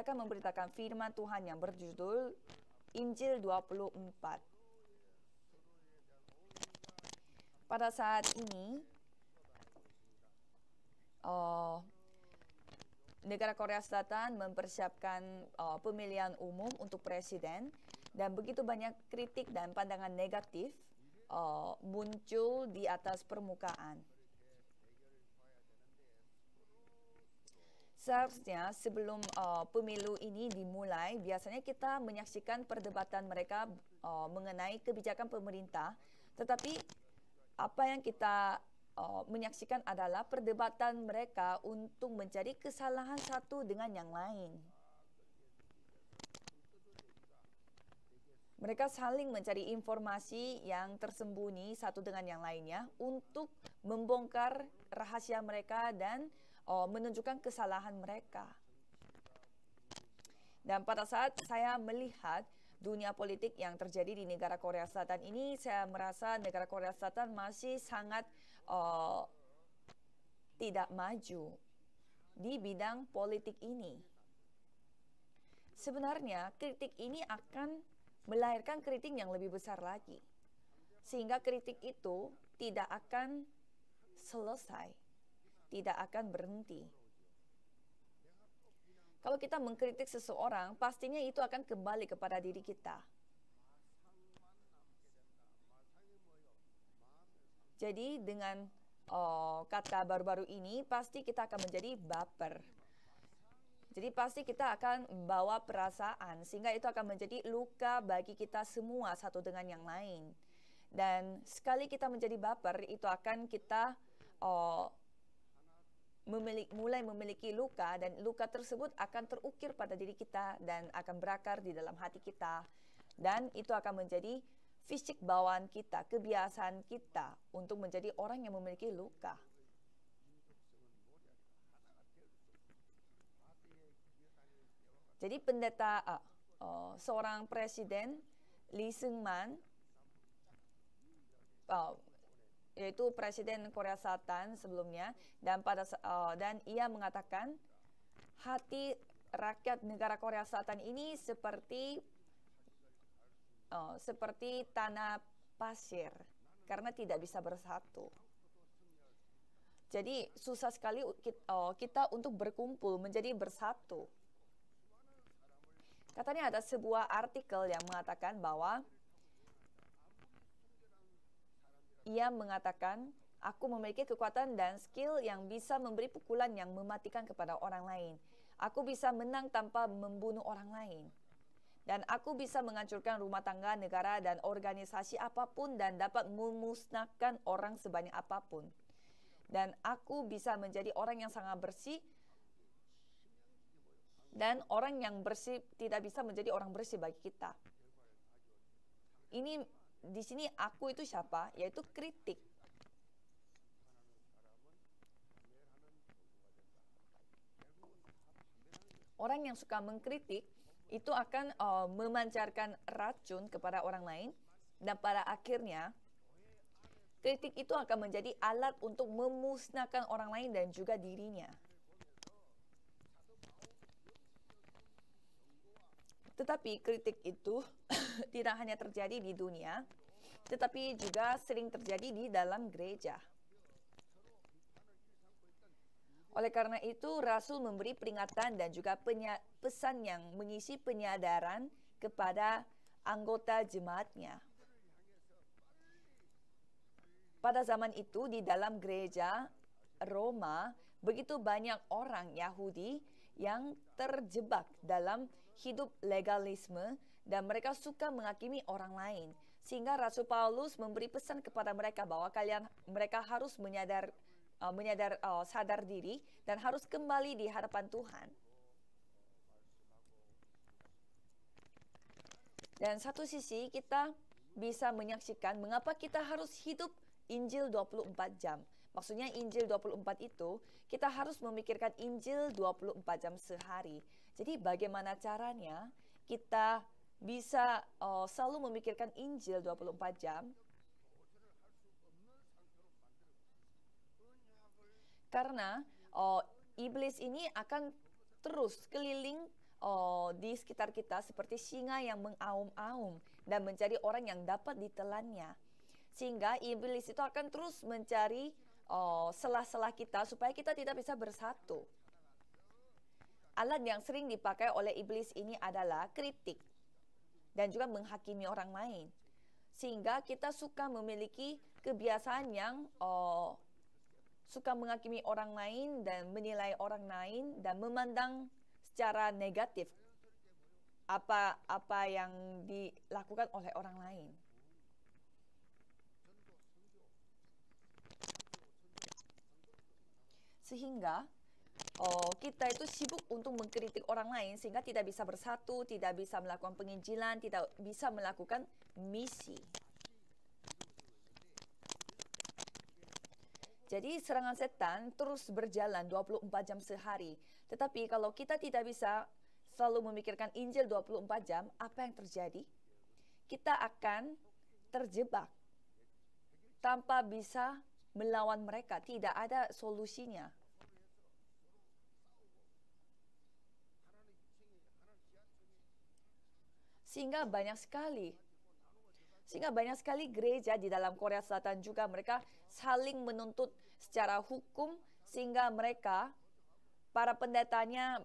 saya akan memberitakan firman Tuhan yang berjudul Injil 24. Pada saat ini, negara Korea Selatan mempersiapkan pemilihan umum untuk presiden, dan begitu banyak kritik dan pandangan negatif muncul di atas permukaan. Seharusnya sebelum pemilu ini dimulai, biasanya kita menyaksikan perdebatan mereka mengenai kebijakan pemerintah, tetapi apa yang kita menyaksikan adalah perdebatan mereka untuk mencari kesalahan satu dengan yang lain. Mereka saling mencari informasi yang tersembunyi satu dengan yang lainnya untuk membongkar rahasia mereka dan menunjukkan kesalahan mereka. Dan pada saat saya melihat dunia politik yang terjadi di negara Korea Selatan ini, saya merasa negara Korea Selatan masih sangat tidak maju di bidang politik ini. Sebenarnya kritik ini akan melahirkan kritik yang lebih besar lagi, sehingga kritik itu tidak akan selesai, tidak akan berhenti. Kalau kita mengkritik seseorang, pastinya itu akan kembali kepada diri kita. Jadi dengan kata baru-baru ini, pasti kita akan menjadi baper. Jadi pasti kita akan membawa perasaan, sehingga itu akan menjadi luka bagi kita semua satu dengan yang lain. Dan sekali kita menjadi baper, itu akan kita mulai memiliki luka, dan luka tersebut akan terukir pada diri kita dan akan berakar di dalam hati kita. Dan itu akan menjadi fisik bawaan kita, kebiasaan kita untuk menjadi orang yang memiliki luka. Jadi seorang presiden Lee Seung-man, yaitu presiden Korea Selatan sebelumnya, dan ia mengatakan hati rakyat negara Korea Selatan ini seperti tanah pasir karena tidak bisa bersatu. Jadi susah sekali kita untuk berkumpul menjadi bersatu. Katanya ada sebuah artikel yang mengatakan bahwa ia mengatakan, aku memiliki kekuatan dan skill yang bisa memberi pukulan yang mematikan kepada orang lain. Aku bisa menang tanpa membunuh orang lain. Dan aku bisa menghancurkan rumah tangga, negara, dan organisasi apapun dan dapat memusnahkan orang sebanyak apapun. Dan aku bisa menjadi orang yang sangat bersih, dan orang yang bersih tidak bisa menjadi orang bersih bagi kita. Ini di sini aku itu siapa? Yaitu kritik. Orang yang suka mengkritik itu akan memancarkan racun kepada orang lain, dan pada akhirnya kritik itu akan menjadi alat untuk memusnahkan orang lain dan juga dirinya. Tetapi kritik itu tidak hanya terjadi di dunia, tetapi juga sering terjadi di dalam gereja. Oleh karena itu, Rasul memberi peringatan dan juga pesan yang mengisi penyadaran kepada anggota jemaatnya. Pada zaman itu, di dalam gereja Roma, begitu banyak orang Yahudi yang terjebak dalam hidup legalisme dan mereka suka menghakimi orang lain. Sehingga Rasul Paulus memberi pesan kepada mereka bahwa mereka harus sadar diri dan harus kembali di hadapan Tuhan. Dan satu sisi kita bisa menyaksikan mengapa kita harus hidup Injil 24 jam. Maksudnya Injil 24 itu kita harus memikirkan Injil 24 jam sehari. Jadi bagaimana caranya kita bisa selalu memikirkan Injil 24 jam? Karena iblis ini akan terus keliling di sekitar kita seperti singa yang mengaum-aum dan mencari orang yang dapat ditelannya. Sehingga iblis itu akan terus mencari celah-celah kita supaya kita tidak bisa bersatu. Alat yang sering dipakai oleh iblis ini adalah kritik dan juga menghakimi orang lain. Sehingga kita suka memiliki kebiasaan yang suka menghakimi orang lain dan menilai orang lain dan memandang secara negatif apa yang dilakukan oleh orang lain. Sehingga kita itu sibuk untuk mengkritik orang lain sehingga tidak bisa bersatu, tidak bisa melakukan penginjilan, tidak bisa melakukan misi. Jadi serangan setan terus berjalan 24 jam sehari. Tetapi kalau kita tidak bisa selalu memikirkan Injil 24 jam, apa yang terjadi? Kita akan terjebak tanpa bisa melawan mereka, tidak ada solusinya. Sehingga banyak sekali gereja di dalam Korea Selatan juga mereka saling menuntut secara hukum sehingga mereka, para pendetanya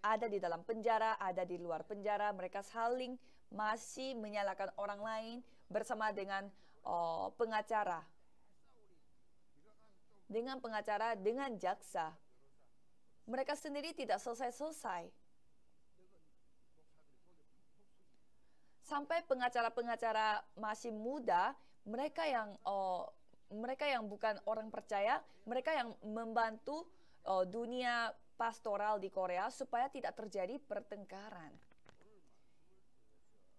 ada di dalam penjara, ada di luar penjara, mereka saling masih menyalahkan orang lain bersama dengan pengacara. Dengan jaksa. Mereka sendiri tidak selesai-selesai. Sampai pengacara-pengacara masih muda, mereka yang bukan orang percaya, mereka yang membantu dunia pastoral di Korea supaya tidak terjadi pertengkaran.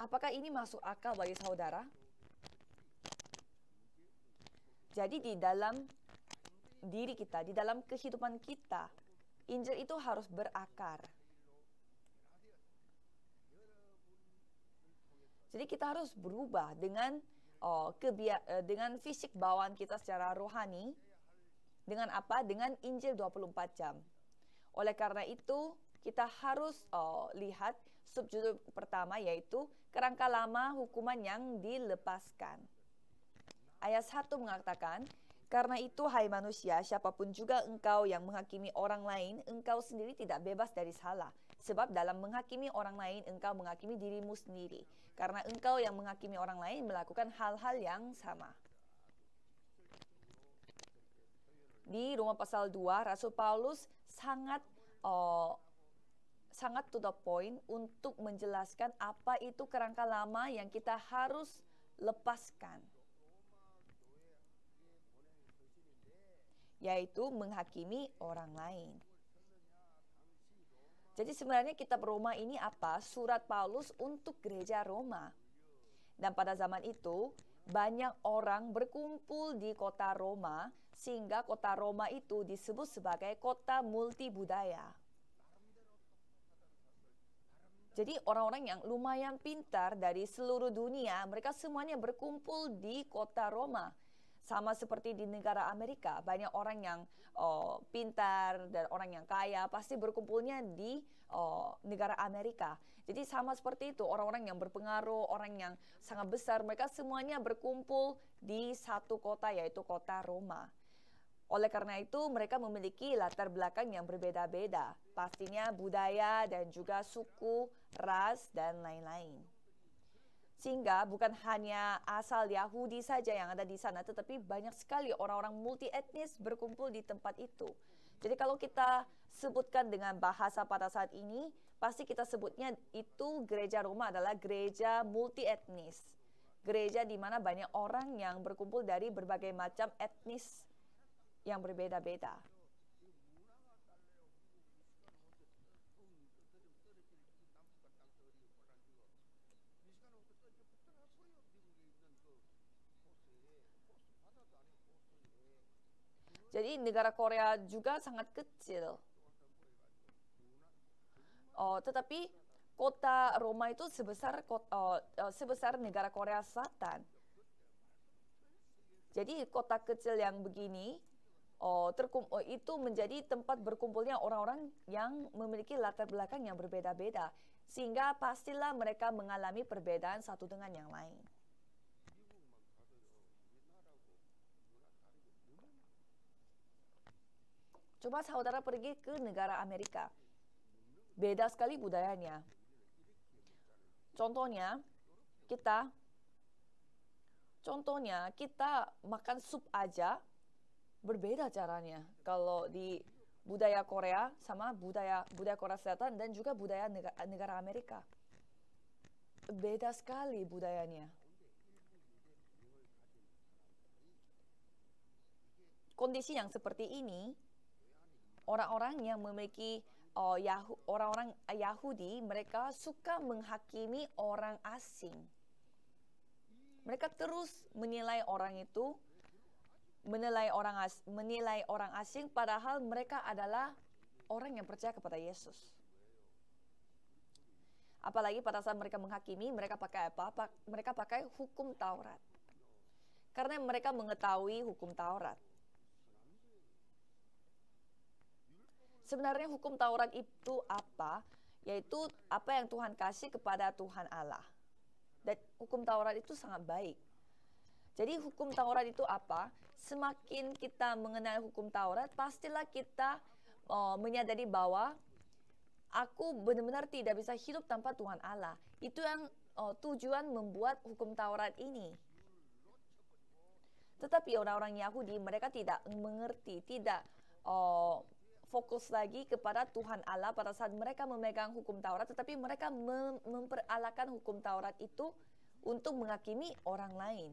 Apakah ini masuk akal bagi saudara? Jadi di dalam diri kita, di dalam kehidupan kita, Injil itu harus berakar. Jadi kita harus berubah dengan fisik bawaan kita secara rohani. Dengan apa? Dengan Injil 24 jam. Oleh karena itu, kita harus lihat subjudul pertama yaitu kerangka lama hukuman yang dilepaskan. Ayat 1 mengatakan, karena itu hai manusia, siapapun juga engkau yang menghakimi orang lain, engkau sendiri tidak bebas dari salah. Sebab dalam menghakimi orang lain, engkau menghakimi dirimu sendiri. Karena engkau yang menghakimi orang lain melakukan hal-hal yang sama. Di Roma pasal 2, Rasul Paulus sangat to the point untuk menjelaskan apa itu kerangka lama yang kita harus lepaskan. Yaitu menghakimi orang lain. Jadi sebenarnya kitab Roma ini apa? Surat Paulus untuk gereja Roma. Dan pada zaman itu banyak orang berkumpul di kota Roma sehingga kota Roma itu disebut sebagai kota multibudaya. Jadi orang-orang yang lumayan pintar dari seluruh dunia, mereka semuanya berkumpul di kota Roma. Sama seperti di negara Amerika, banyak orang yang pintar dan orang yang kaya pasti berkumpulnya di negara Amerika. Jadi sama seperti itu, orang-orang yang berpengaruh, orang yang sangat besar, mereka semuanya berkumpul di satu kota yaitu kota Roma. Oleh karena itu mereka memiliki latar belakang yang berbeda-beda, pastinya budaya dan juga suku, ras, dan lain-lain. Sehingga bukan hanya asal Yahudi saja yang ada di sana, tetapi banyak sekali orang-orang multi etnis berkumpul di tempat itu. Jadi kalau kita sebutkan dengan bahasa pada saat ini, pasti kita sebutnya itu gereja Roma adalah gereja multi etnis. Gereja di mana banyak orang yang berkumpul dari berbagai macam etnis yang berbeda-beda. Jadi negara Korea juga sangat kecil. Tetapi kota Roma itu sebesar negara Korea Selatan. Jadi kota kecil yang begini, itu menjadi tempat berkumpulnya orang-orang yang memiliki latar belakang yang berbeda-beda. Sehingga pastilah mereka mengalami perbedaan satu dengan yang lain. Coba saudara pergi ke negara Amerika. Beda sekali budayanya. Contohnya, kita makan sup aja berbeda caranya. Kalau di budaya Korea sama budaya Korea Selatan dan juga budaya negara Amerika. Beda sekali budayanya. Kondisi yang seperti ini, orang-orang yang memiliki orang-orang Yahudi, mereka suka menghakimi orang asing. Mereka terus menilai orang itu, menilai orang asing, padahal mereka adalah orang yang percaya kepada Yesus. Apalagi pada saat mereka menghakimi, mereka pakai apa? Mereka pakai hukum Taurat. Karena mereka mengetahui hukum Taurat. Sebenarnya hukum Taurat itu apa? Yaitu apa yang Tuhan kasih kepada Tuhan Allah. Dan hukum Taurat itu sangat baik. Jadi hukum Taurat itu apa? Semakin kita mengenal hukum Taurat, pastilah kita menyadari bahwa aku benar-benar tidak bisa hidup tanpa Tuhan Allah. Itu yang tujuan membuat hukum Taurat ini. Tetapi orang-orang Yahudi, mereka tidak mengerti, tidak fokus lagi kepada Tuhan Allah pada saat mereka memegang hukum Taurat, tetapi mereka memperalahkan hukum Taurat itu untuk menghakimi orang lain.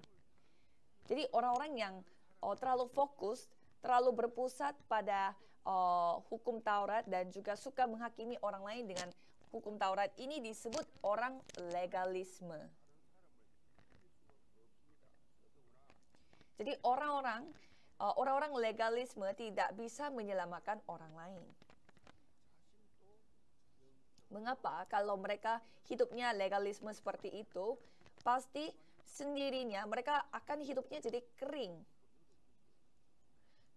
Jadi orang-orang yang terlalu fokus, terlalu berpusat pada hukum Taurat dan juga suka menghakimi orang lain dengan hukum Taurat ini disebut orang legalisme. Jadi orang-orang legalisme tidak bisa menyelamatkan orang lain. Mengapa? Kalau mereka hidupnya legalisme seperti itu, pasti sendirinya mereka akan hidupnya jadi kering.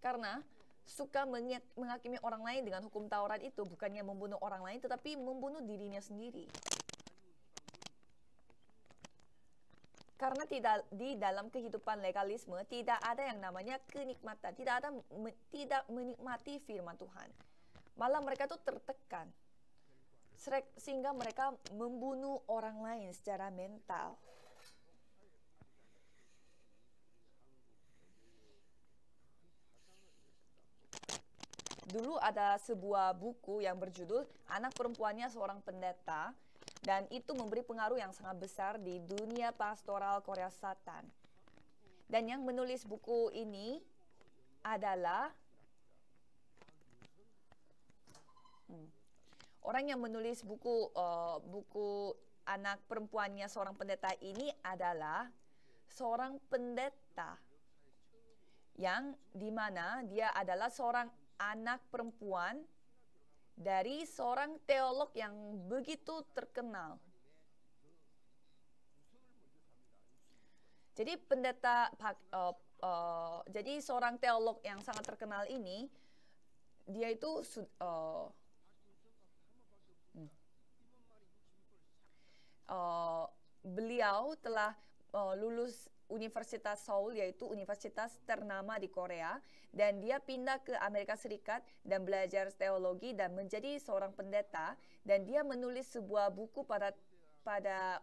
Karena suka menghakimi orang lain dengan hukum Taurat itu bukannya membunuh orang lain, tetapi membunuh dirinya sendiri. Karena di dalam kehidupan legalisme tidak ada yang namanya kenikmatan, tidak menikmati firman Tuhan. Malah mereka tuh tertekan, sehingga mereka membunuh orang lain secara mental. Dulu ada sebuah buku yang berjudul Anak Perempuannya Seorang Pendeta. Dan itu memberi pengaruh yang sangat besar di dunia pastoral Korea Selatan. Dan yang menulis buku ini adalah orang yang menulis buku Anak Perempuannya Seorang Pendeta ini adalah seorang pendeta yang dimana dia adalah seorang anak perempuan dari seorang teolog yang begitu terkenal. Jadi jadi seorang teolog yang sangat terkenal ini, dia itu beliau telah lulus Universitas Seoul, yaitu universitas ternama di Korea, dan dia pindah ke Amerika Serikat dan belajar teologi dan menjadi seorang pendeta, dan dia menulis sebuah buku pada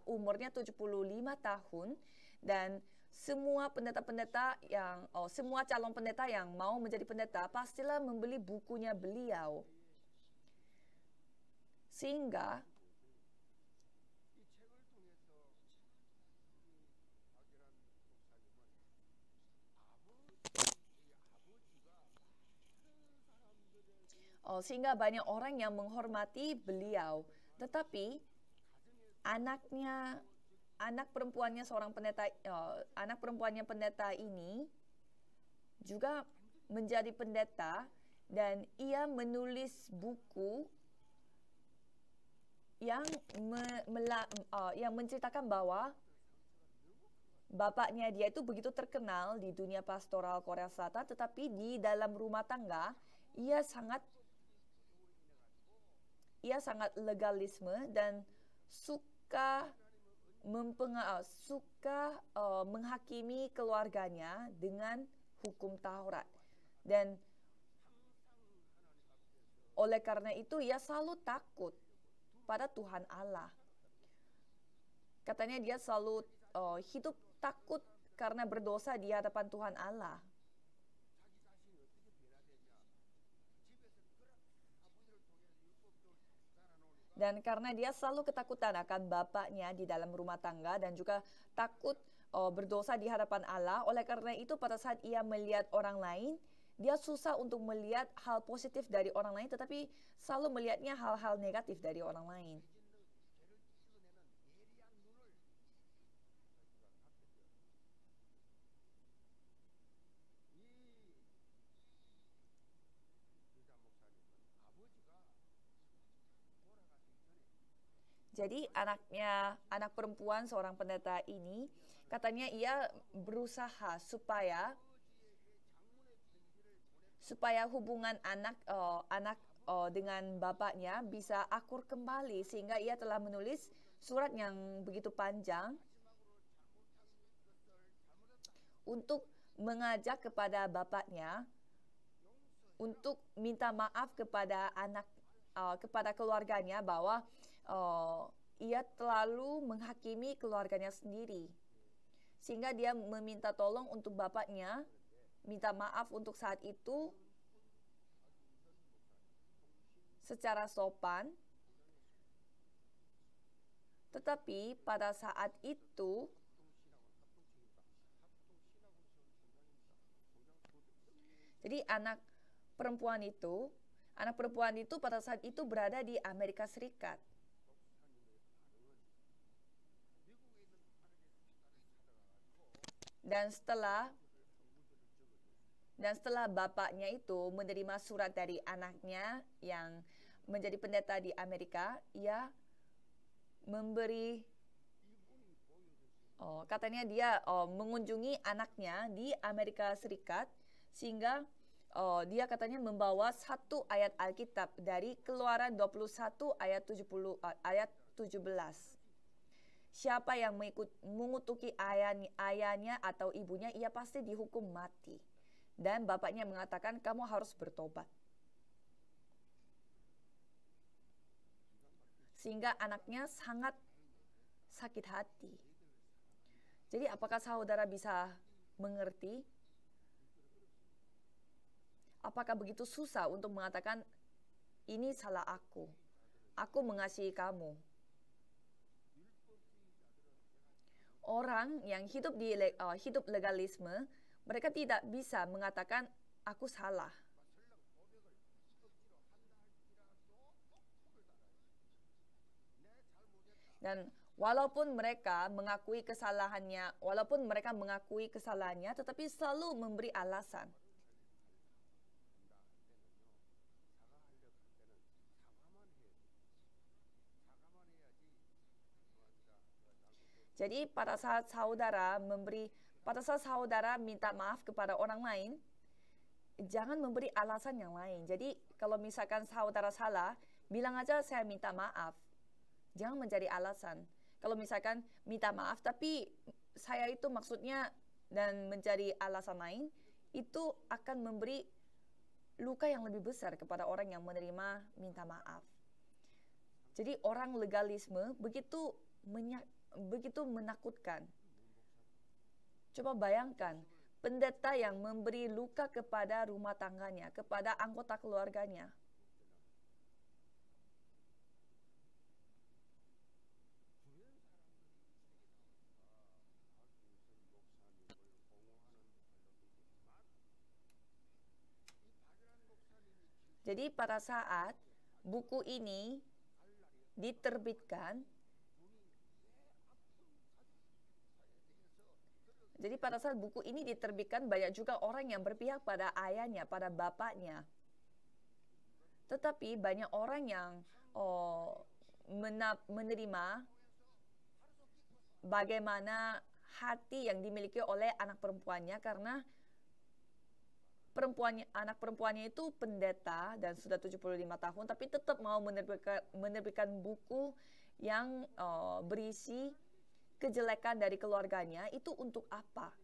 umurnya 75 tahun, dan semua semua calon pendeta yang mau menjadi pendeta pastilah membeli bukunya beliau. Sehingga banyak orang yang menghormati beliau. Tetapi anak perempuannya pendeta ini juga menjadi pendeta, dan ia menulis buku yang menceritakan bahwa bapaknya dia itu begitu terkenal di dunia pastoral Korea Selatan, tetapi di dalam rumah tangga ia sangat legalisme dan suka menghakimi keluarganya dengan hukum Taurat. Dan oleh karena itu ia selalu takut pada Tuhan Allah. Katanya dia selalu hidup takut karena berdosa di hadapan Tuhan Allah. Dan karena dia selalu ketakutan akan bapaknya di dalam rumah tangga dan juga takut berdosa di hadapan Allah, oleh karena itu pada saat ia melihat orang lain, dia susah untuk melihat hal positif dari orang lain, tetapi selalu melihatnya hal-hal negatif dari orang lain. Jadi anak perempuan seorang pendeta ini, katanya ia berusaha supaya hubungan anak dengan bapaknya bisa akur kembali, sehingga ia telah menulis surat yang begitu panjang untuk mengajak kepada bapaknya untuk minta maaf kepada kepada keluarganya bahwa ia terlalu menghakimi keluarganya sendiri, sehingga dia meminta tolong untuk bapaknya minta maaf untuk saat itu secara sopan. Tetapi pada saat itu jadi anak perempuan itu pada saat itu berada di Amerika Serikat. Dan setelah bapaknya itu menerima surat dari anaknya yang menjadi pendeta di Amerika, ia katanya dia mengunjungi anaknya di Amerika Serikat, sehingga dia katanya membawa satu ayat Alkitab dari Keluaran 21 ayat 17. Siapa yang mengutuki ayahnya atau ibunya, ia pasti dihukum mati. Dan bapaknya mengatakan, kamu harus bertobat. Sehingga anaknya sangat sakit hati. Jadi apakah saudara bisa mengerti? Apakah begitu susah untuk mengatakan, ini salah aku mengasihi kamu? Orang yang hidup legalisme, mereka tidak bisa mengatakan aku salah. Dan walaupun mereka mengakui kesalahannya, tetapi selalu memberi alasan. Jadi pada saat saudara minta maaf kepada orang lain, jangan memberi alasan yang lain. Jadi kalau misalkan saudara salah, bilang aja saya minta maaf. Jangan mencari alasan. Kalau misalkan minta maaf tapi saya itu maksudnya dan mencari alasan lain, itu akan memberi luka yang lebih besar kepada orang yang menerima minta maaf. Jadi orang legalisme begitu menakutkan. Coba bayangkan, pendeta yang memberi luka kepada rumah tangganya, kepada anggota keluarganya. Jadi pada saat buku ini diterbitkan, banyak juga orang yang berpihak pada ayahnya, pada bapaknya. Tetapi banyak orang yang menerima bagaimana hati yang dimiliki oleh anak perempuannya, karena anak perempuannya itu pendeta dan sudah 75 tahun, tapi tetap mau menerbitkan buku yang berisi kejelekan dari keluarganya. Itu untuk apa?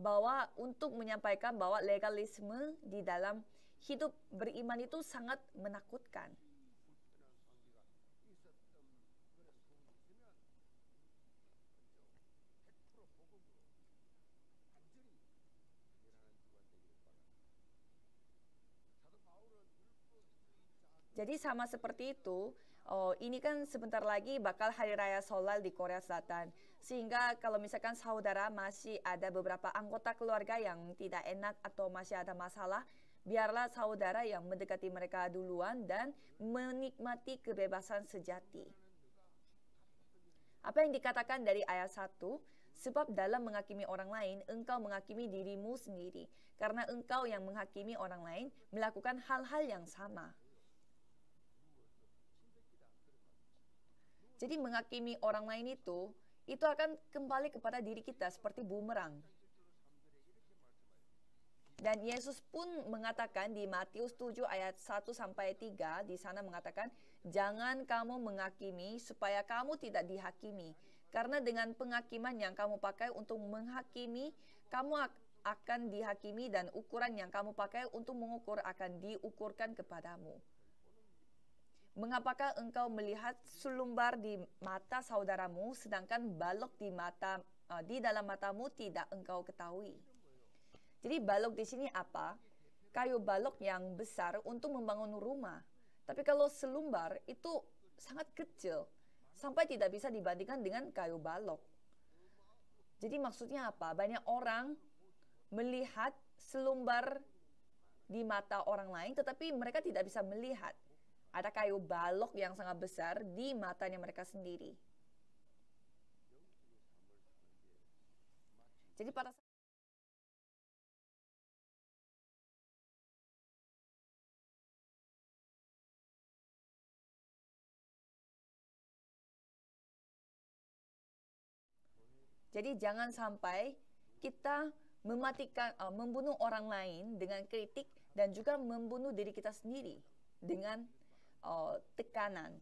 Bahwa untuk menyampaikan bahwa legalisme di dalam hidup beriman itu sangat menakutkan. Jadi sama seperti itu, ini kan sebentar lagi bakal Hari Raya Sholal di Korea Selatan. Sehingga kalau misalkan saudara masih ada beberapa anggota keluarga yang tidak enak atau masih ada masalah, biarlah saudara yang mendekati mereka duluan dan menikmati kebebasan sejati. Apa yang dikatakan dari ayat 1, sebab dalam menghakimi orang lain, engkau menghakimi dirimu sendiri. Karena engkau yang menghakimi orang lain melakukan hal-hal yang sama. Jadi menghakimi orang lain itu akan kembali kepada diri kita seperti bumerang. Dan Yesus pun mengatakan di Matius 7 ayat 1-3, di sana mengatakan, jangan kamu menghakimi supaya kamu tidak dihakimi. Karena dengan penghakiman yang kamu pakai untuk menghakimi, kamu akan dihakimi, dan ukuran yang kamu pakai untuk mengukur akan diukurkan kepadamu. Mengapakah engkau melihat selumbar di mata saudaramu, sedangkan balok di dalam matamu tidak engkau ketahui? Jadi balok di sini apa? Kayu balok yang besar untuk membangun rumah. Tapi kalau selumbar itu sangat kecil, sampai tidak bisa dibandingkan dengan kayu balok. Jadi maksudnya apa? Banyak orang melihat selumbar di mata orang lain, tetapi mereka tidak bisa melihat ada kayu balok yang sangat besar di matanya mereka sendiri. Jadi jangan sampai kita membunuh orang lain dengan kritik, dan juga membunuh diri kita sendiri dengan tekanan.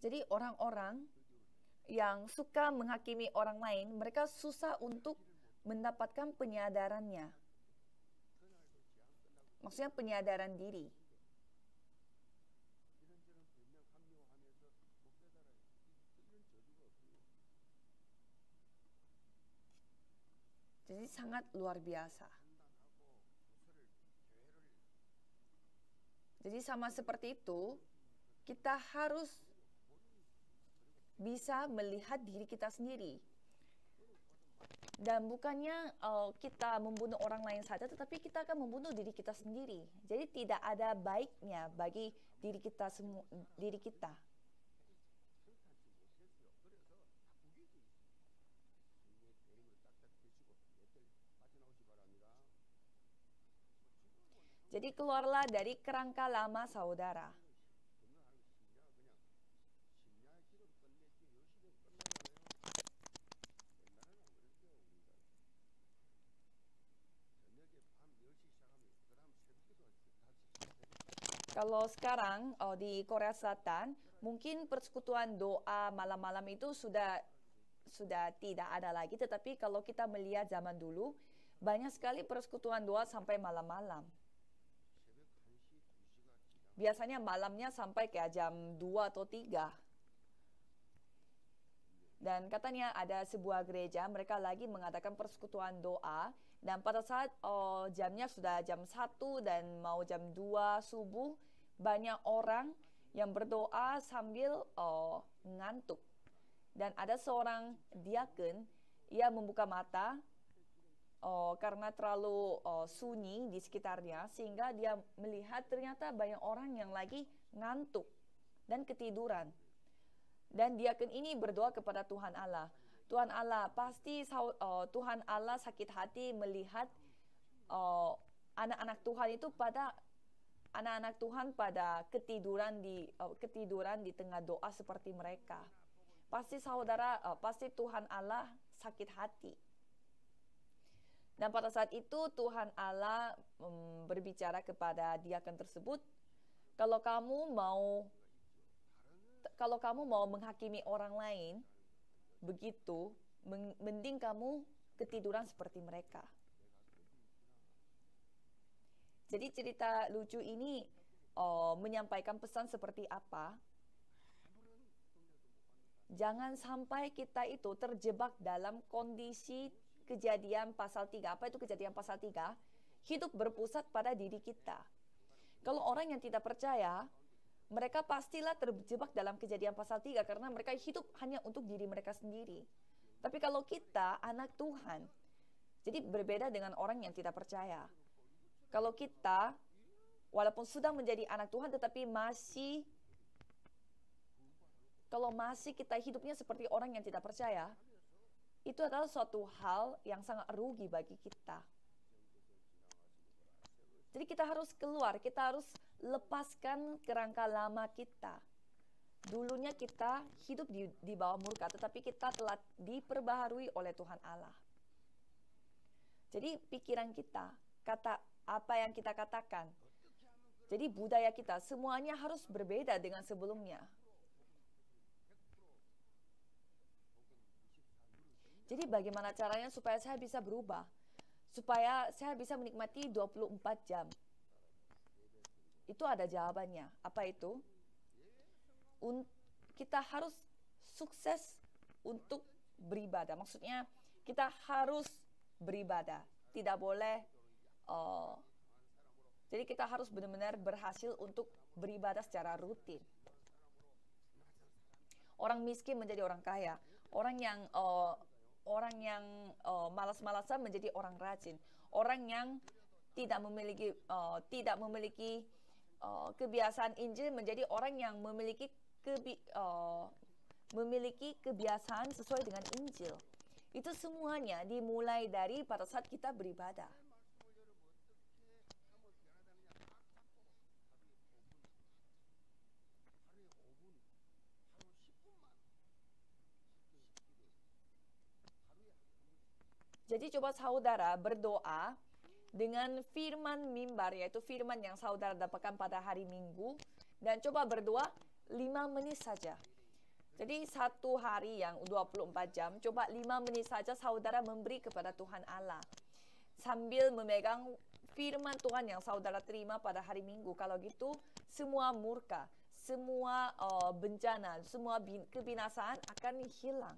Jadi orang-orang yang suka menghakimi orang lain, mereka susah untuk mendapatkan penyadarannya. Maksudnya penyadaran diri. Jadi sangat luar biasa. Jadi sama seperti itu, kita harus bisa melihat diri kita sendiri. Dan bukannya kita membunuh orang lain saja, tetapi kita akan membunuh diri kita sendiri. Jadi tidak ada baiknya bagi diri kita Jadi keluarlah dari kerangka lama saudara. Kalau sekarang di Korea Selatan, mungkin persekutuan doa malam-malam itu sudah tidak ada lagi. Tetapi kalau kita melihat zaman dulu, banyak sekali persekutuan doa sampai malam-malam. Biasanya malamnya sampai kayak jam 2 atau 3. Dan katanya ada sebuah gereja, mereka lagi mengadakan persekutuan doa. Dan pada saat jamnya sudah jam 1 dan mau jam 2 subuh, banyak orang yang berdoa sambil ngantuk. Dan ada seorang diaken, ia membuka mata karena terlalu sunyi di sekitarnya, sehingga dia melihat ternyata banyak orang yang lagi ngantuk dan ketiduran. Dan diaken ini berdoa kepada Tuhan Allah, Tuhan Allah Tuhan Allah sakit hati melihat anak-anak Tuhan itu pada ketiduran di tengah doa seperti mereka. Pasti Tuhan Allah sakit hati. Dan pada saat itu Tuhan Allah berbicara kepada diakon tersebut, kalau kamu mau menghakimi orang lain begitu, mending kamu ketiduran seperti mereka. Jadi cerita lucu ini menyampaikan pesan seperti apa? Jangan sampai kita itu terjebak dalam kondisi Kejadian pasal 3. Apa itu Kejadian pasal 3? Hidup berpusat pada diri kita. Kalau orang yang tidak percaya, mereka pastilah terjebak dalam Kejadian pasal 3 karena mereka hidup hanya untuk diri mereka sendiri. Tapi kalau kita anak Tuhan, jadi berbeda dengan orang yang tidak percaya. Kalau kita, walaupun sudah menjadi anak Tuhan, tetapi kalau masih kita hidupnya seperti orang yang tidak percaya, itu adalah suatu hal yang sangat rugi bagi kita. Jadi kita harus keluar, kita harus lepaskan kerangka lama kita. Dulunya kita hidup di bawah murka, tetapi kita telah diperbaharui oleh Tuhan Allah. Jadi pikiran kita, apa yang kita katakan, jadi budaya kita, semuanya harus berbeda dengan sebelumnya. Jadi bagaimana caranya supaya saya bisa berubah? Supaya saya bisa menikmati 24 jam. Itu ada jawabannya. Apa itu? Kita harus sukses untuk beribadah. Maksudnya kita harus beribadah. Tidak boleh. Jadi kita harus benar-benar berhasil untuk beribadah secara rutin. Orang miskin menjadi orang kaya. Orang yang malas-malasan menjadi orang rajin. Orang yang tidak memiliki kebiasaan Injil menjadi orang yang memiliki kebiasaan sesuai dengan Injil. Itu semuanya dimulai dari pada saat kita beribadah. Jadi coba saudara berdoa dengan firman mimbar, yaitu firman yang saudara dapatkan pada hari Minggu. Dan coba berdoa 5 menit saja. Jadi satu hari yang 24 jam, coba 5 menit saja saudara memberi kepada Tuhan Allah. Sambil memegang firman Tuhan yang saudara terima pada hari Minggu. Kalau gitu, semua murka, semua bencana, semua kebinasaan akan hilang.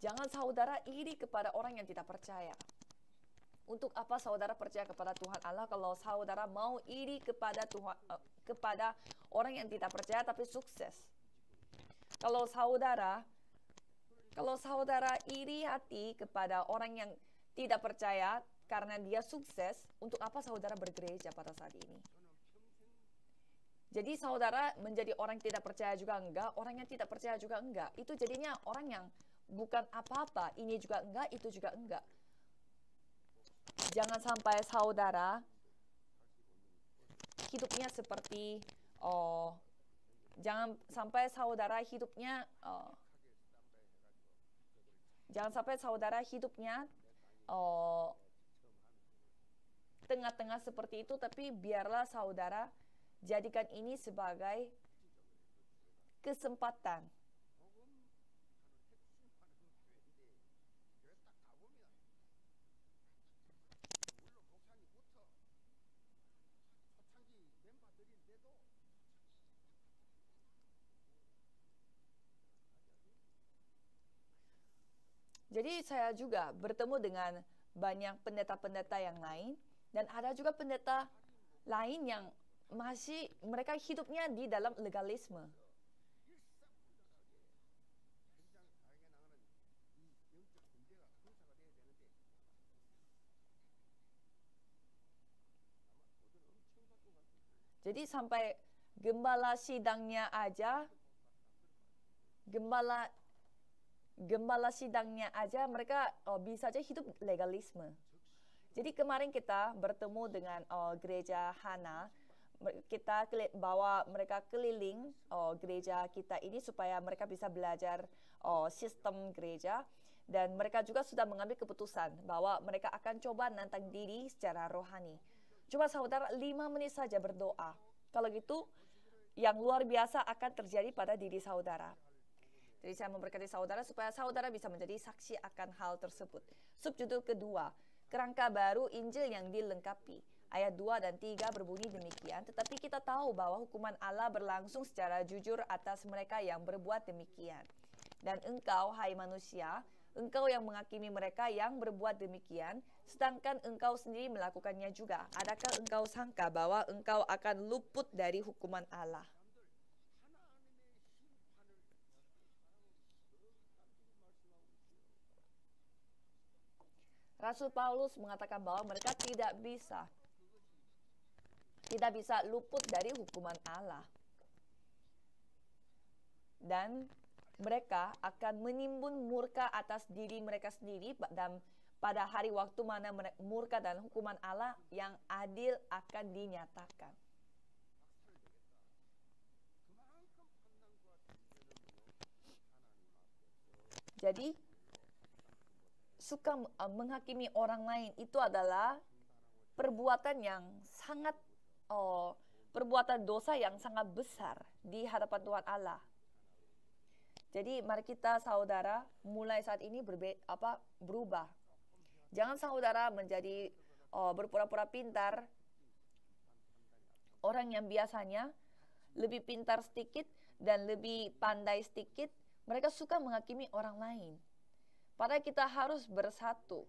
Jangan saudara iri kepada orang yang tidak percaya. Untuk apa saudara percaya kepada Tuhan Allah kalau saudara mau iri kepada orang yang tidak percaya tapi sukses? Kalau saudara iri hati kepada orang yang tidak percaya karena dia sukses, untuk apa saudara bergereja pada saat ini? Jadi saudara menjadi orang yang tidak percaya juga enggak, orang yang tidak percaya juga enggak. Itu jadinya orang yang bukan apa-apa, ini juga enggak, itu juga enggak. Jangan sampai saudara hidupnya seperti jangan sampai saudara hidupnya tengah-tengah seperti itu, tapi biarlah saudara jadikan ini sebagai kesempatan. Jadi saya juga bertemu dengan banyak pendeta-pendeta yang lain, dan ada juga pendeta lain yang masih mereka hidupnya di dalam legalisme. Jadi sampai gembala sidangnya aja, gembala sidangnya aja mereka bisa aja hidup legalisme. Jadi kemarin kita bertemu dengan gereja Hana, kita bawa mereka keliling gereja kita ini supaya mereka bisa belajar sistem gereja, dan mereka juga sudah mengambil keputusan bahwa mereka akan coba nantang diri secara rohani. Coba saudara 5 menit saja berdoa. Kalau gitu yang luar biasa akan terjadi pada diri saudara. Jadi saya memberkati saudara supaya saudara bisa menjadi saksi akan hal tersebut. Subjudul kedua, kerangka baru Injil yang dilengkapi. Ayat 2 dan 3 berbunyi demikian, tetapi kita tahu bahwa hukuman Allah berlangsung secara jujur atas mereka yang berbuat demikian. Dan engkau, hai manusia, engkau yang menghakimi mereka yang berbuat demikian, sedangkan engkau sendiri melakukannya juga. Adakah engkau sangka bahwa engkau akan luput dari hukuman Allah? Rasul Paulus mengatakan bahwa mereka tidak bisa luput dari hukuman Allah. Dan mereka akan menimbun murka atas diri mereka sendiri, dan pada hari waktu mana murka dan hukuman Allah yang adil akan dinyatakan. Jadi suka menghakimi orang lain itu adalah perbuatan yang sangat perbuatan dosa yang sangat besar di hadapan Tuhan Allah. Jadi mari kita saudara mulai saat ini berubah. Jangan saudara menjadi berpura-pura pintar. Orang yang biasanya lebih pintar sedikit dan lebih pandai sedikit, mereka suka menghakimi orang lain. Padahal kita harus bersatu.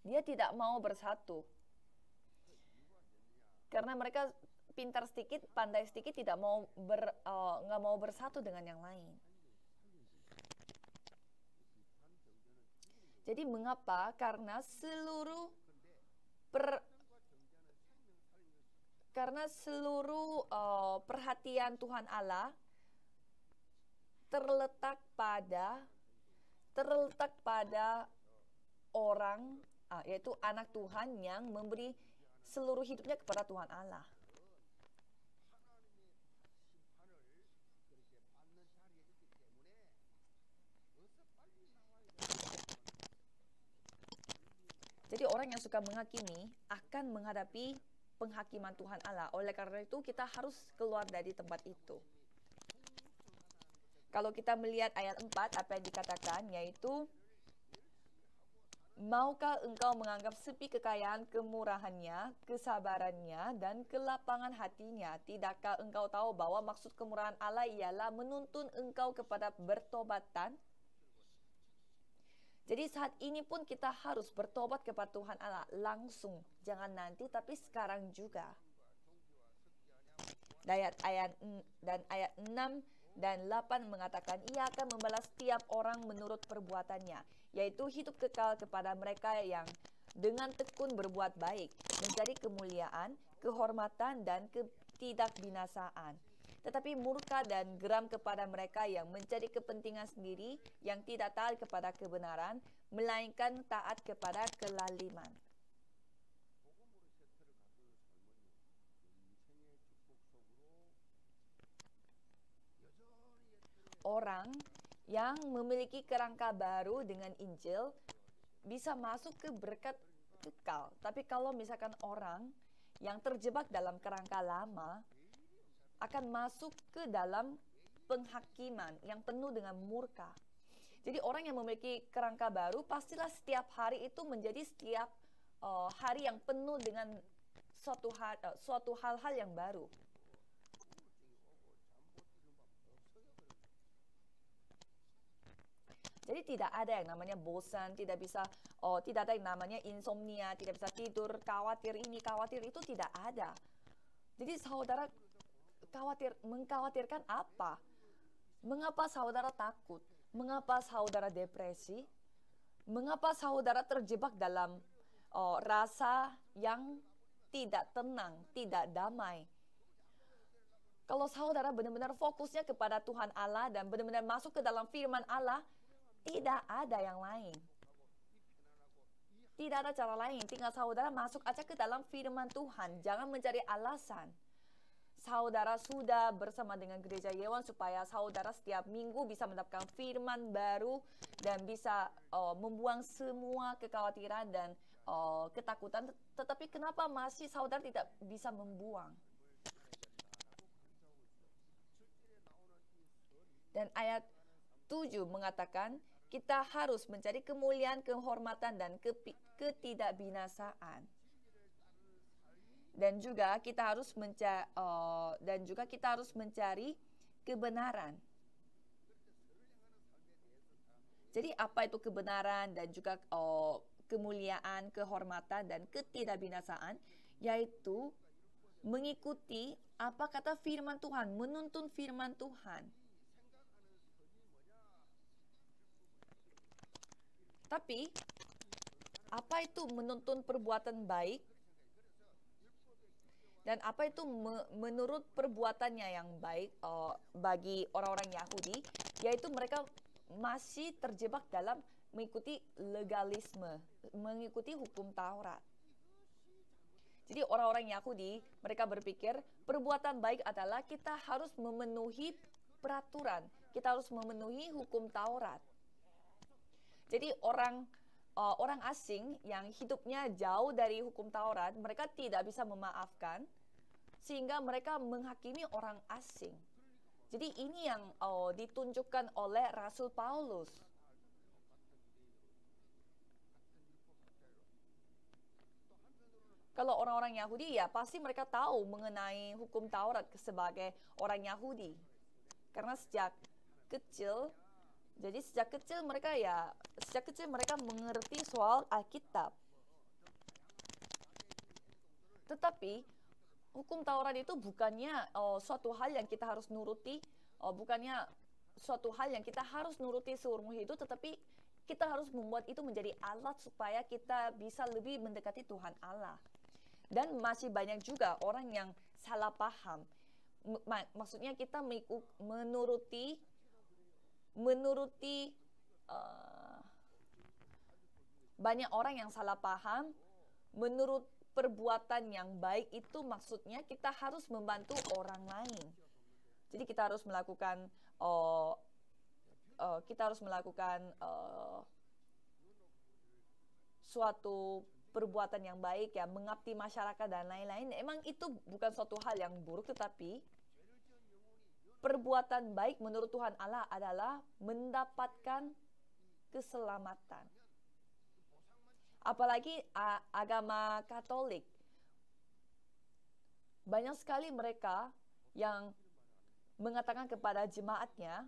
Dia tidak mau bersatu. Karena mereka pintar sedikit, pandai sedikit, nggak mau bersatu dengan yang lain. Jadi mengapa? Karena seluruh perhatian Tuhan Allah terletak pada orang, yaitu anak Tuhan yang memberi seluruh hidupnya kepada Tuhan Allah. Jadi orang yang suka menghakimi akan menghadapi penghakiman Tuhan Allah. Oleh karena itu kita harus keluar dari tempat itu. Kalau kita melihat ayat 4, apa yang dikatakan, yaitu, maukah engkau menganggap sepi kekayaan kemurahannya, kesabarannya, dan kelapangan hatinya? Tidakkah engkau tahu bahwa maksud kemurahan Allah ialah menuntun engkau kepada bertobatan? Jadi saat ini pun kita harus bertobat kepada Tuhan Allah langsung. Jangan nanti, tapi sekarang juga. Ayat 6 dan 8 mengatakan, ia akan membalas setiap orang menurut perbuatannya, yaitu hidup kekal kepada mereka yang dengan tekun berbuat baik, mencari kemuliaan, kehormatan, dan ketidakbinasaan. Tetapi murka dan geram kepada mereka yang mencari kepentingan sendiri, yang tidak taat kepada kebenaran, melainkan taat kepada kelaliman. Orang yang memiliki kerangka baru dengan Injil bisa masuk ke berkat kekal. Tapi kalau misalkan orang yang terjebak dalam kerangka lama akan masuk ke dalam penghakiman yang penuh dengan murka. Jadi orang yang memiliki kerangka baru pastilah setiap hari itu menjadi setiap hari yang penuh dengan suatu hal-hal yang baru. Jadi tidak ada yang namanya bosan, tidak ada yang namanya insomnia, tidak bisa tidur, khawatir ini, khawatir itu, tidak ada. Jadi saudara mengkhawatirkan apa? Mengapa saudara takut? Mengapa saudara depresi? Mengapa saudara terjebak dalam rasa yang tidak tenang, tidak damai? Kalau kalau saudara benar-benar fokusnya kepada Tuhan Allah dan benar-benar masuk ke dalam firman Allah, tidak ada yang lain. Tidak ada cara lain, tinggal saudara masuk aja ke dalam firman Tuhan. Jangan mencari alasan. Saudara sudah bersama dengan Gereja Yewan supaya saudara setiap minggu bisa mendapatkan firman baru dan bisa membuang semua kekhawatiran dan ketakutan. Tetapi kenapa masih saudara tidak bisa membuang? Dan ayat 7 mengatakan kita harus mencari kemuliaan, kehormatan, dan ketidakbinasaan. Dan juga kita harus mencari kebenaran. Jadi apa itu kebenaran dan juga kemuliaan, kehormatan, dan ketidakbinasaan? Yaitu mengikuti apa kata firman Tuhan, menuntun firman Tuhan. Tapi, apa itu menuntun perbuatan baik? Dan apa itu menurut perbuatannya yang baik bagi orang-orang Yahudi? Yaitu mereka masih terjebak dalam mengikuti legalisme, mengikuti hukum Taurat. Jadi orang-orang Yahudi, mereka berpikir perbuatan baik adalah kita harus memenuhi peraturan, kita harus memenuhi hukum Taurat. Jadi orang asing yang hidupnya jauh dari hukum Taurat, mereka tidak bisa memaafkan, sehingga mereka menghakimi orang asing. Jadi ini yang ditunjukkan oleh Rasul Paulus. Kalau orang-orang Yahudi ya pasti mereka tahu mengenai hukum Taurat sebagai orang Yahudi. Karena sejak kecil mereka mengerti soal Alkitab. Tetapi hukum Taurat itu bukannya suatu hal yang kita harus nuruti, bukannya suatu hal yang kita harus nuruti seumur hidup, tetapi kita harus membuat itu menjadi alat supaya kita bisa lebih mendekati Tuhan Allah. Dan masih banyak juga orang yang salah paham. Maksudnya kita menuruti banyak orang yang salah paham. Menurut perbuatan yang baik itu maksudnya kita harus membantu orang lain. Jadi kita harus melakukan suatu perbuatan yang baik, ya, mengabdi masyarakat dan lain-lain. Emang itu bukan suatu hal yang buruk, tetapi perbuatan baik menurut Tuhan Allah adalah mendapatkan keselamatan. Apalagi agama Katolik. Banyak sekali mereka yang mengatakan kepada jemaatnya,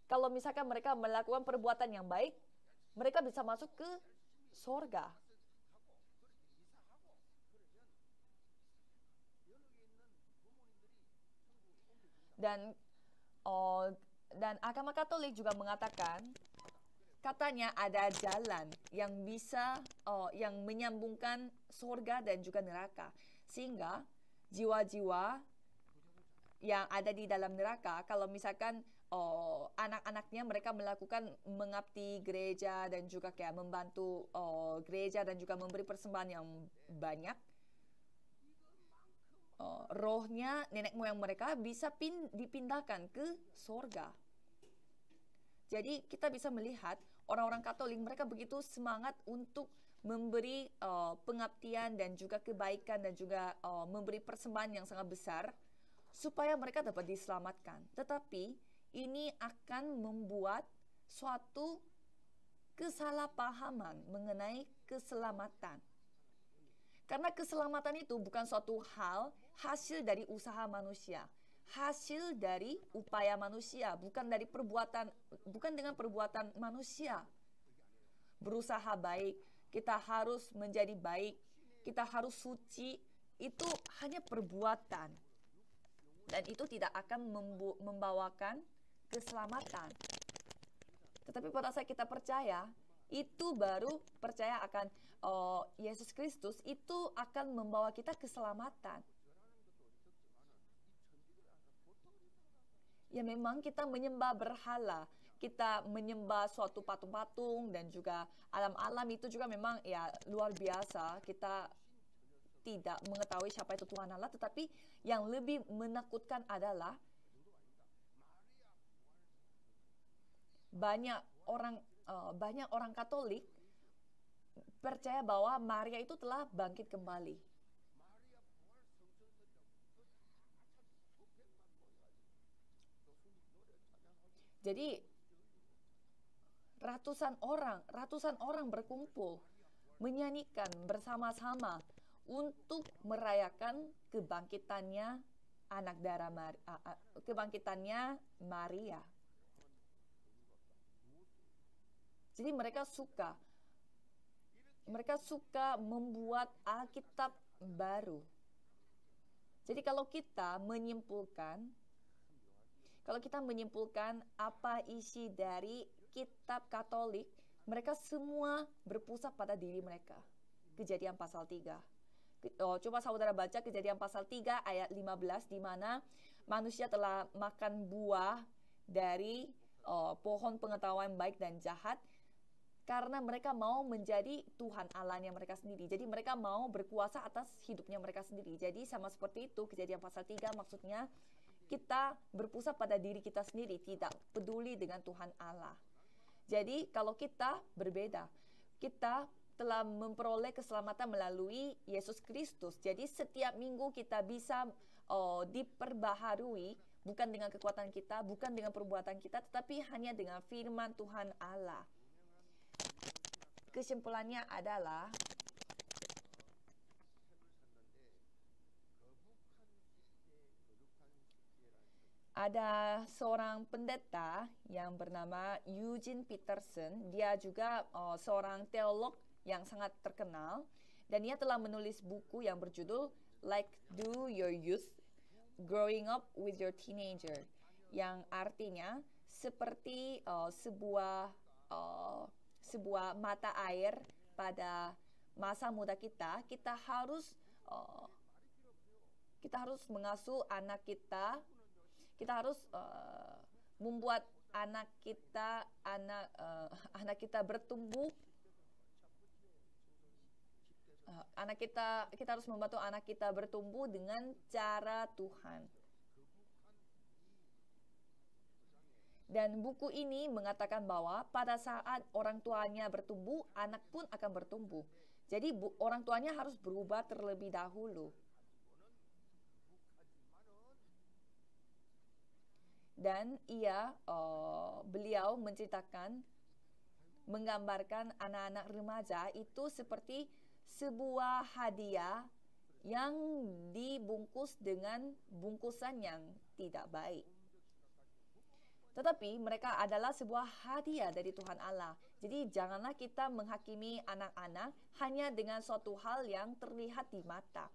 kalau misalkan mereka melakukan perbuatan yang baik, mereka bisa masuk ke sorga. Dan agama Katolik juga mengatakan, katanya ada jalan yang bisa yang menyambungkan surga dan juga neraka, sehingga jiwa-jiwa yang ada di dalam neraka, kalau misalkan anak-anaknya mereka mengabdi gereja dan juga kayak membantu gereja dan juga memberi persembahan yang banyak, rohnya nenek moyang mereka bisa dipindahkan ke surga. Jadi kita bisa melihat orang-orang Katolik mereka begitu semangat untuk memberi pengabdian dan juga kebaikan dan juga memberi persembahan yang sangat besar supaya mereka dapat diselamatkan. Tetapi ini akan membuat suatu kesalahpahaman mengenai keselamatan. Karena keselamatan itu bukan suatu hal hasil dari usaha manusia, hasil dari upaya manusia, bukan dengan perbuatan manusia. Berusaha baik, kita harus menjadi baik, kita harus suci, itu hanya perbuatan. Dan itu tidak akan membawakan keselamatan. Tetapi pada saat kita percaya, itu baru percaya akan Yesus Kristus, itu akan membawa kita keselamatan. Ya memang kita menyembah berhala, kita menyembah suatu patung-patung dan juga alam-alam itu juga memang ya luar biasa. Kita tidak mengetahui siapa itu Tuhan Allah, tetapi yang lebih menakutkan adalah banyak orang Katolik percaya bahwa Maria itu telah bangkit kembali. Jadi ratusan orang berkumpul menyanyikan bersama-sama untuk merayakan kebangkitannya kebangkitannya Maria. Jadi mereka suka membuat Alkitab baru. Jadi kalau kita menyimpulkan apa isi dari kitab Katolik, mereka semua berpusat pada diri mereka. Kejadian pasal 3. Coba saudara baca Kejadian pasal 3 ayat 15, di mana manusia telah makan buah dari pohon pengetahuan baik dan jahat, karena mereka mau menjadi Tuhan Allahnya mereka sendiri. Jadi mereka mau berkuasa atas hidupnya mereka sendiri. Jadi sama seperti itu, Kejadian pasal 3 maksudnya kita berpusat pada diri kita sendiri, tidak peduli dengan Tuhan Allah. Jadi kalau kita berbeda, kita telah memperoleh keselamatan melalui Yesus Kristus. Jadi setiap minggu kita bisa diperbaharui, bukan dengan kekuatan kita, bukan dengan perbuatan kita, tetapi hanya dengan firman Tuhan Allah. Kesimpulannya adalah ada seorang pendeta yang bernama Eugene Peterson. Dia juga seorang teolog yang sangat terkenal, dan dia telah menulis buku yang berjudul Like Do Your Youth, Growing Up with Your Teenager, yang artinya seperti sebuah mata air pada masa muda kita. Kita harus mengasuh anak kita. Kita harus membuat anak kita bertumbuh. Kita harus membantu anak kita bertumbuh dengan cara Tuhan. Dan buku ini mengatakan bahwa pada saat orang tuanya bertumbuh, anak pun akan bertumbuh. Jadi orang tuanya harus berubah terlebih dahulu. Dan beliau menggambarkan anak-anak remaja itu seperti sebuah hadiah yang dibungkus dengan bungkusan yang tidak baik. Tetapi mereka adalah sebuah hadiah dari Tuhan Allah. Jadi janganlah kita menghakimi anak-anak hanya dengan suatu hal yang terlihat di mata.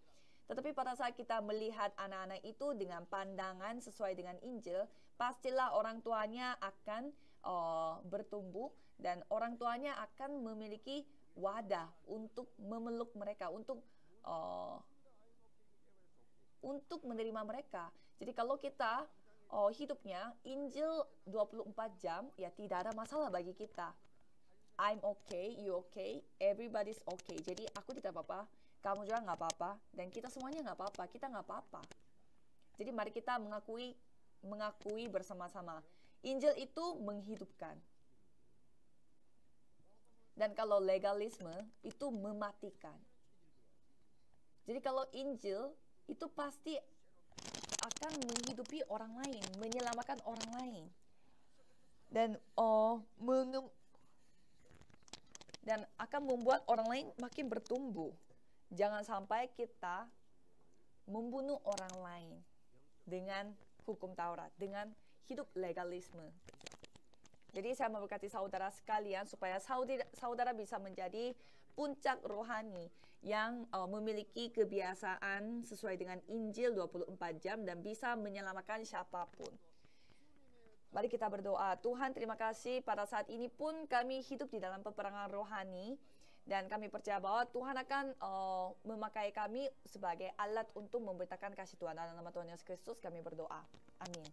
Tetapi pada saat kita melihat anak-anak itu dengan pandangan sesuai dengan Injil, pastilah orang tuanya akan bertumbuh, dan orang tuanya akan memiliki wadah untuk memeluk mereka, untuk menerima mereka. Jadi kalau kita hidupnya Injil 24 jam, ya tidak ada masalah bagi kita. I'm okay, you okay, everybody's okay. Jadi aku tidak apa-apa, kamu juga nggak apa-apa, dan kita semuanya nggak apa-apa, kita nggak apa-apa. Jadi mari kita mengakui bersama-sama. Injil itu menghidupkan. Dan kalau legalisme itu mematikan. Jadi kalau Injil itu pasti akan menghidupi orang lain, menyelamatkan orang lain, dan akan membuat orang lain makin bertumbuh. Jangan sampai kita membunuh orang lain dengan hukum Taurat, dengan hidup legalisme. Jadi saya memberkati saudara sekalian supaya saudara bisa menjadi puncak rohani yang memiliki kebiasaan sesuai dengan Injil 24 jam dan bisa menyelamatkan siapapun. Mari kita berdoa. Tuhan, terima kasih pada saat ini pun kami hidup di dalam peperangan rohani, dan kami percaya bahwa Tuhan akan memakai kami sebagai alat untuk memberitakan kasih Tuhan. Dalam nama Tuhan Yesus Kristus kami berdoa. Amin.